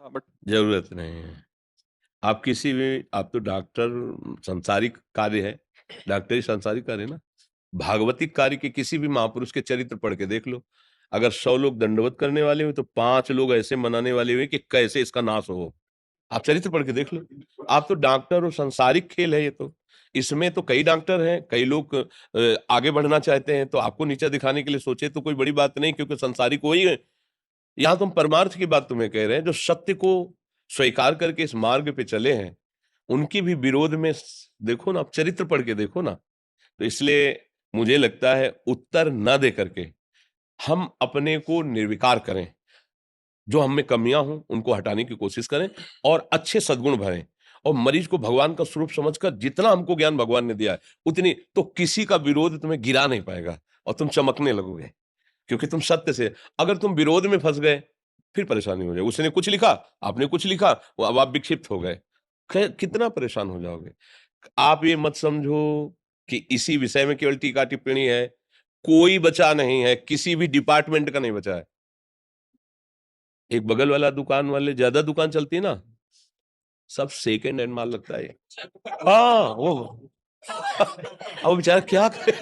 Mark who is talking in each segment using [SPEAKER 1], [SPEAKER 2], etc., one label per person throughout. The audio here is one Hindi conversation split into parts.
[SPEAKER 1] हाँ, बट
[SPEAKER 2] ज़रूरत नहीं है। आप किसी भी आप तो डॉक्टर सांसारिक कार्य है, डॉक्टरी सांसारिक कार्य है ना? भागवतिक कार्य के किसी भी महापुरुष के चरित्र पढ़ के देख लो। अगर 100 लोग दंडवत करने वाले हुए तो 5 लोग ऐसे मनाने वाले हुए कि कैसे इसका नाश हो। आप चरित्र पढ़ के देख लो। आप तो डॉक्टर हो, सांसारिक खेल है ये तो। इसमें तो कई डॉक्टर हैं, कई लोग आगे बढ़ना चाहते हैं, तो आपको नीचा दिखाने के लिए सोचे तो कोई बड़ी बात नहीं क्योंकि सांसारिक वही है। यहाँ तो हम परमार्थ की बात तुम्हें कह रहे हैं, जो सत्य को स्वीकार करके इस मार्ग पे चले हैं, उनकी भी विरोध में देखो ना, आप चरित्र पढ़ के देखो ना। तो इसलिए मुझे लगता है उत्तर न दे करके हम अपने को निर्विकार करें, जो हम में कमियां हों उनको हटाने की कोशिश करें और अच्छे सद्गुण भरें और मरीज को भगवान का स्वरूप समझकर जितना हमको ज्ञान भगवान ने दिया है उतनी तो किसी का विरोध तुम्हें गिरा नहीं पाएगा और तुम चमकने लगोगे क्योंकि तुम सत्य से अगर तुम विरोध में फंस गए फिर परेशानी हो जाए। उसने कुछ लिखा, आपने कुछ लिखा, वो अब आप विक्षिप्त हो गए, कितना परेशान हो जाओगे। आप ये मत समझो कि इसी विषय में केवल टीका टिप्पणी है, कोई बचा नहीं है, किसी भी डिपार्टमेंट का नहीं बचा है। एक बगल वाला दुकान वाले ज्यादा दुकान चलती है ना, सब सेकेंड हैंड माल लगता है। हाँ वो अब वो बेचारा क्या करे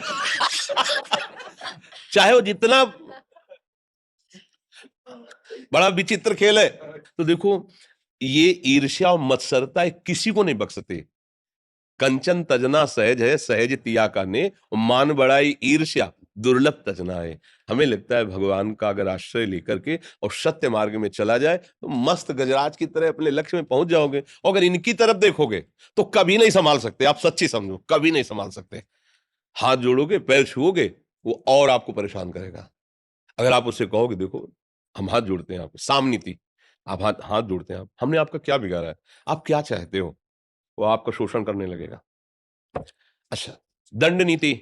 [SPEAKER 2] चाहे वो जितना बड़ा विचित्र खेल है। तो देखो, ये ईर्ष्या और मत्सरता किसी को नहीं बख्शते। कंचन तजना सहज है, सहज तिया का ने, मान बढ़ाई ईर्ष्या दुर्लभ तजना है। हमें लगता है भगवान का अगर आश्रय लेकर के और सत्य मार्ग में चला जाए तो मस्त गजराज की तरह अपने लक्ष्य में पहुंच जाओगे। और अगर इनकी तरफ देखोगे तो कभी नहीं संभाल सकते, आप सच्ची समझो, कभी नहीं संभाल सकते। हाथ जोड़ोगे, पैर छुओगे, वो और आपको परेशान करेगा। अगर आप उससे कहोगे देखो हम हाथ जोड़ते हैं, आप सामनीति, आप हाथ हाथ जोड़ते हैं, आप हमने आपका क्या बिगाड़ा है, आप क्या चाहते हो, वो आपका शोषण करने लगेगा। अच्छा, दंड नीति,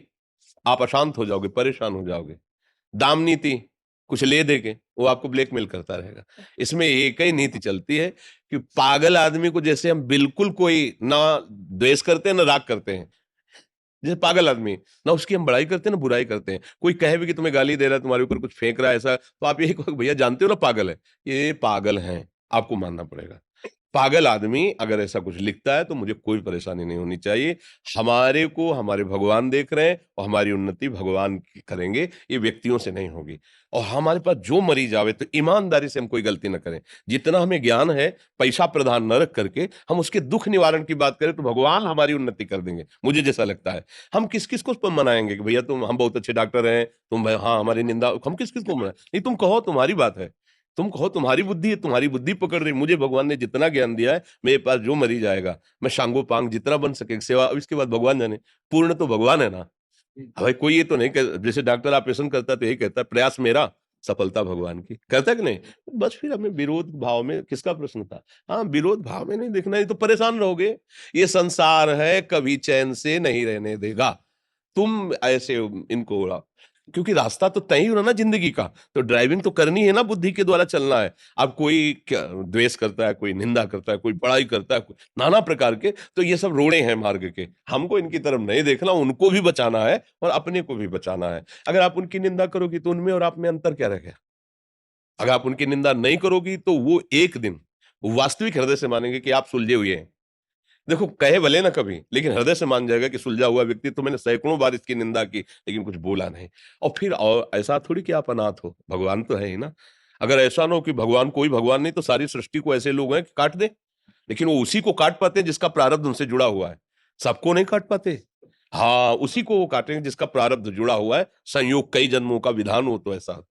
[SPEAKER 2] आप अशांत हो जाओगे, परेशान हो जाओगे। दाम नीति, कुछ ले दे के वो आपको ब्लैकमेल करता रहेगा। इसमें एक ही नीति चलती है कि पागल आदमी को जैसे हम बिल्कुल कोई ना द्वेष करते हैं ना राग करते हैं, जैसे पागल आदमी ना उसकी हम बड़ाई करते हैं ना बुराई करते हैं। कोई कहे भी कि तुम्हें गाली दे रहा है, तुम्हारे ऊपर कुछ फेंक रहा है ऐसा, तो आप यही कहो भैया जानते हो ना पागल है, ये पागल हैं, आपको मानना पड़ेगा। पागल आदमी अगर ऐसा कुछ लिखता है तो मुझे कोई परेशानी नहीं होनी चाहिए। हमारे को हमारे भगवान देख रहे हैं और हमारी उन्नति भगवान की करेंगे, ये व्यक्तियों से नहीं होगी। और हमारे पास जो मरीज आवे तो ईमानदारी से हम कोई गलती ना करें। जितना हमें ज्ञान है पैसा प्रदान न रख करके हम उसके दुख निवारण की बात करें तो भगवान हमारी उन्नति कर देंगे, मुझे जैसा लगता है। हम किस किस को मनाएंगे कि भैया तुम हम बहुत अच्छे डॉक्टर हैं, तुम हाँ हमारी निंदा, हम किस किस को मनाए, नहीं तुम कहो तुम्हारी बात है, तुम कहो तुम्हारी बुद्धि है, तुम्हारी बुद्धि पकड़ रही। मुझे भगवान ने जितना ज्ञान दिया है, मेरे पास जो मरीज आएगा मैं शांगो पांग जितना बन सके सेवा, अब इसके बाद भगवान जाने, पूर्ण तो भगवान है ना। भाई कोई ये तो नहीं जैसे डॉक्टर ऑपरेशन करता है तो यही कहता है प्रयास मेरा सफलता भगवान की, कहता है कि नहीं। बस फिर हमें विरोध भाव में किसका प्रश्न था। हाँ विरोध भाव में नहीं देखना, नहीं तो परेशान रहोगे। ये संसार है कभी चैन से नहीं रहने देगा, तुम ऐसे इनको क्योंकि रास्ता तो तय ही हो ना जिंदगी का, तो ड्राइविंग तो करनी है ना, बुद्धि के द्वारा चलना है। अब कोई द्वेष करता है, कोई निंदा करता है, कोई बड़ाई करता है, नाना प्रकार के, तो ये सब रोड़े हैं मार्ग के, हमको इनकी तरफ नहीं देखना, उनको भी बचाना है और अपने को भी बचाना है। अगर आप उनकी निंदा करोगी तो उनमें और आप में अंतर क्या रह गया। अगर आप उनकी निंदा नहीं करोगी तो वो एक दिन वास्तविक हृदय से मानेंगे कि आप सुलझे हुए हैं। देखो कहे भले ना कभी, लेकिन हृदय से मान जाएगा कि सुलझा हुआ व्यक्ति, तो मैंने सैकड़ों बार इसकी निंदा की लेकिन कुछ बोला नहीं। और फिर और ऐसा थोड़ी कि आप अनाथ हो, भगवान तो है ही ना। अगर ऐसा ना हो कि भगवान कोई भगवान नहीं तो सारी सृष्टि को ऐसे लोग हैं कि काट दे, लेकिन वो उसी को काट पाते हैं जिसका प्रारब्ध उनसे जुड़ा हुआ है। सबको नहीं काट पाते। हाँ उसी को वो काटेंगे जिसका प्रारब्ध जुड़ा हुआ है, संयोग कई जन्मों का विधान हो तो ऐसा